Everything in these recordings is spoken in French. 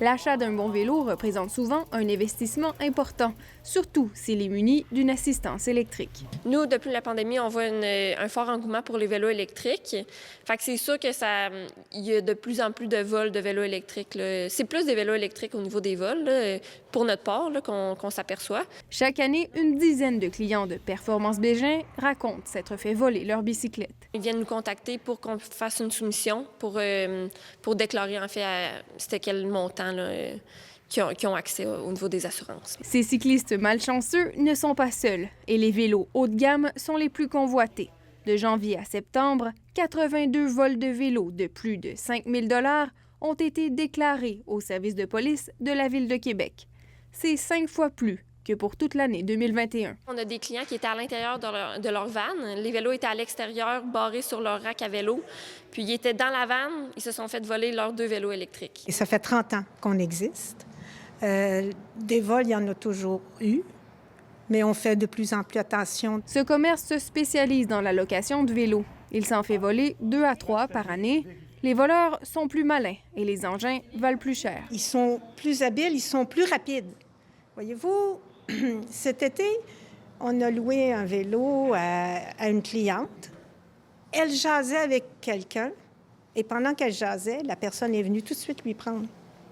L'achat d'un bon vélo représente souvent un investissement important, surtout s'il est muni d'une assistance électrique. Nous, depuis la pandémie, on voit un fort engouement pour les vélos électriques. Fait que c'est sûr que il y a de plus en plus de vols de vélos électriques, là. C'est plus des vélos électriques au niveau des vols, là, pour notre part, là, qu'on s'aperçoit. Chaque année, une dizaine de clients de Performance Bégin racontent s'être fait voler leur bicyclette. Ils viennent nous contacter pour qu'on fasse une soumission pour déclarer, en fait, c'était quel montant là, qui ont accès au niveau des assurances. Ces cyclistes malchanceux ne sont pas seuls et les vélos haut de gamme sont les plus convoités. De janvier à septembre, 82 vols de vélos de plus de 5 000 $ ont été déclarés au service de police de la Ville de Québec. C'est 5 fois plus que pour toute l'année 2021. On a des clients qui étaient à l'intérieur de leur van. Les vélos étaient à l'extérieur, barrés sur leur rack à vélo. Puis ils étaient dans la van, ils se sont fait voler leurs 2 vélos électriques. Et ça fait 30 ans qu'on existe. Des vols, il y en a toujours eu, mais on fait de plus en plus attention. Ce commerce se spécialise dans la location de vélos. Il s'en fait voler 2 à 3 par année. Les voleurs sont plus malins et les engins valent plus cher. Ils sont plus habiles, ils sont plus rapides. Voyez-vous, cet été, on a loué un vélo à une cliente. Elle jasait avec quelqu'un et pendant qu'elle jasait, la personne est venue tout de suite lui prendre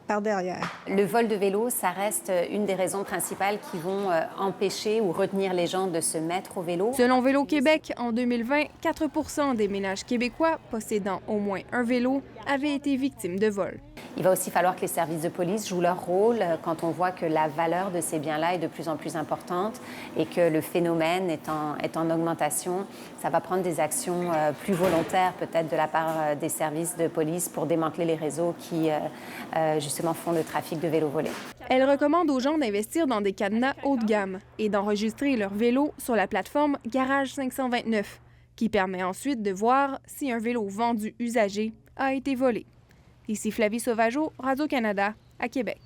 par derrière. Le vol de vélo, ça reste une des raisons principales qui vont empêcher ou retenir les gens de se mettre au vélo. Selon Vélo Québec, en 2020, 4 % des ménages québécois possédant au moins un vélo avaient été victimes de vols. Il va aussi falloir que les services de police jouent leur rôle quand on voit que la valeur de ces biens-là est de plus en plus importante et que le phénomène est en augmentation. Ça va prendre des actions plus volontaires peut-être de la part des services de police pour démanteler les réseaux qui justement font le trafic de vélos volés. Elle recommande aux gens d'investir dans des cadenas haut de gamme et d'enregistrer leur vélo sur la plateforme Garage 529, qui permet ensuite de voir si un vélo vendu usagé a été volé. Ici Flavie Sauvageau, Radio-Canada, à Québec.